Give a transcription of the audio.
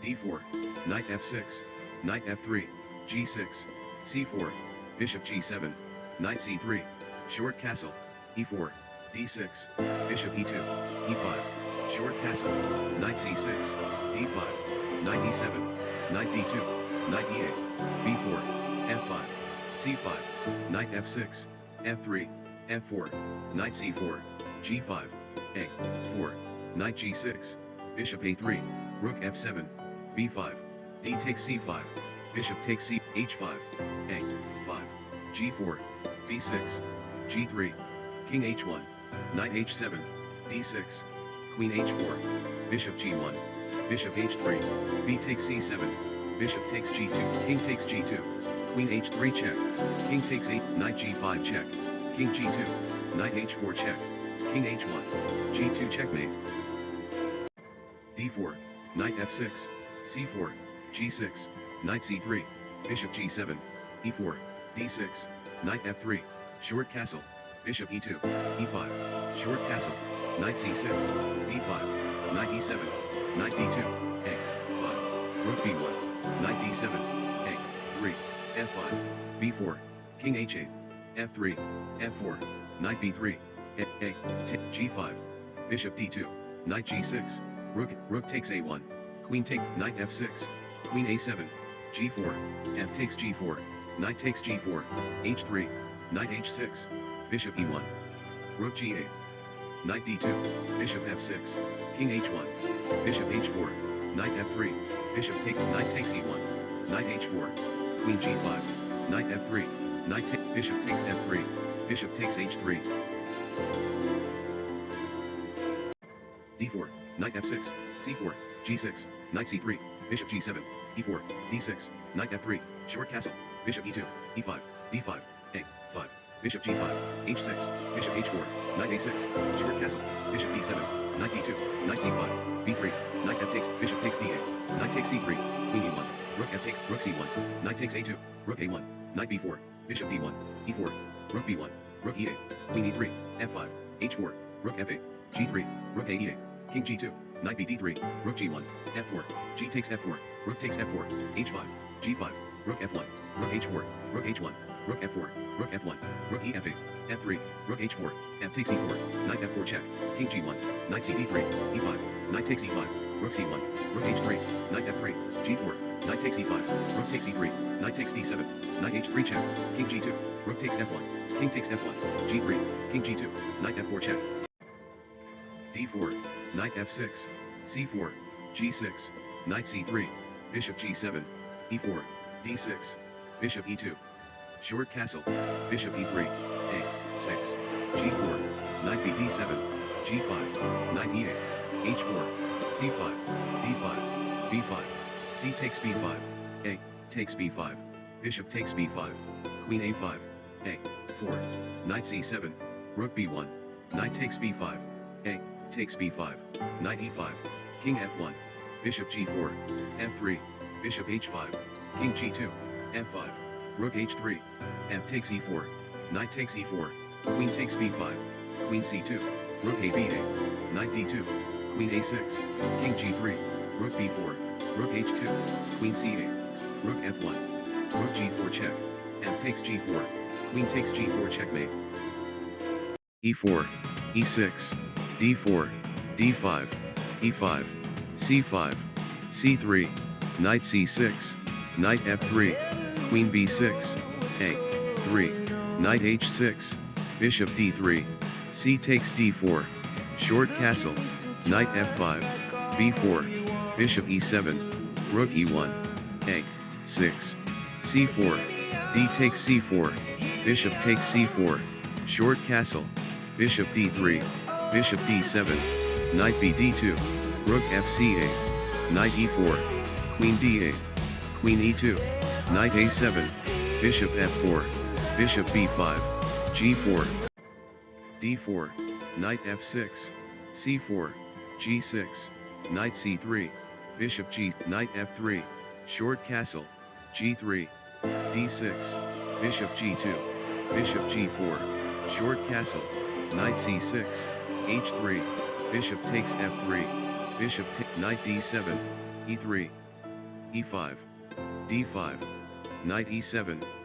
d4, knight f6, knight f3, g6, c4, bishop g7, knight c3, short castle, e4, d6, bishop e2, e5, short castle, knight c6, d5, knight e7, knight d2, knight e8, b4, f5, c5, knight f6, f3, f4, knight c4, g5, a4, knight g6, bishop a3, rook f7, b5, d takes c5, bishop takes c, h5, a5, g4, b6, g3, king h1, knight h7, d6, queen h4, bishop g1, bishop h3, b takes c7, bishop takes g2, king takes g2, queen h3 check, king takes 8, knight g5 check, king g2, knight h4 check, king h1, g2 checkmate, d4, knight f6, c4, g6, knight c3, bishop g7, e4, d6, knight f3, short castle, bishop e2, e5, short castle, knight c6, d5, knight e7, knight d2, a5, rook b1, knight d7, a3, f5, b4, king h8, f3, f4, knight b3, a, g5, bishop d2, knight g6, rook takes a1, queen take, knight f6, queen a7, g4, f takes g4, knight takes g4, h3, knight h6, bishop e1, rook g8, knight d2, bishop f6, king h1, bishop h4, knight f3, bishop take, knight takes e1, knight h4, queen g5, knight f3, knight take, bishop takes f3, bishop takes h3, d4, knight f6, c4, g6, knight c3, bishop g7, e4, d6, knight f3, short castle, bishop e2, e5, d5, a5, bishop g5, h6, bishop h4, knight a6, short castle, bishop d7, knight d2, knight c5, b3, knight f takes, bishop takes d8, knight takes c3, queen e1, rook f takes, rook c1, knight takes a2, rook a1, knight b4, bishop d1, e4, rook b1, rook e8, queen e3, f5, h4, rook f8, g3, rook a e8, king g2, knight b d3, rook g1, f4, g takes f4, rook takes f4, h5, g5, rook f1, rook h4, rook h1, rook f4, rook f1, rook e f8, f3, rook h4, f takes e4, knight f4 check, king g1, knight c d3, e5, knight takes e5, rook c1, rook h3, knight f3, g4, knight takes e5, rook takes e3, knight takes d7, knight h3 check, king g2, rook takes f1, king takes f1, g3, king g2, knight f4 check, d4, knight f6, c4, g6, knight c3, bishop g7, e4, d6, bishop e2, short castle, bishop e3, a6, g4, knight b d7, g5, knight e8, h4, c5, d5, b5, c takes b5, a takes b5, bishop takes b5, queen a5, a4, knight c7, rook b1, knight takes b5, a takes b5, knight e5, king f1, bishop g4, f3, bishop h5, king g2, f5, rook h3, f takes e4, knight takes e4, queen takes b5, queen c2, rook a b8, knight d2, queen a6, king g3, rook b4, rook h2, queen c8, rook f1, rook g4 check, f takes g4, queen takes g4 checkmate, e4, e6, d4, d5, e5, c5, c3, knight c6, knight f3, queen b6, a3, knight h6, bishop d3, c takes d4, short castle, knight f5, b4, bishop e7, rook e1, a6, c4, d takes c4, bishop takes c4, short castle, bishop d3, bishop d7, knight b d2, rook fc8, knight e4, queen d8, queen e2, knight a7, bishop f4, bishop b5, g4, d4, knight f6, c4, g6, knight c3, bishop g, knight f3, short castle, g3, d6, bishop g2, bishop g4, short castle, knight c6, h3, bishop takes f3, bishop knight d7, e3, e5, d5, knight e7,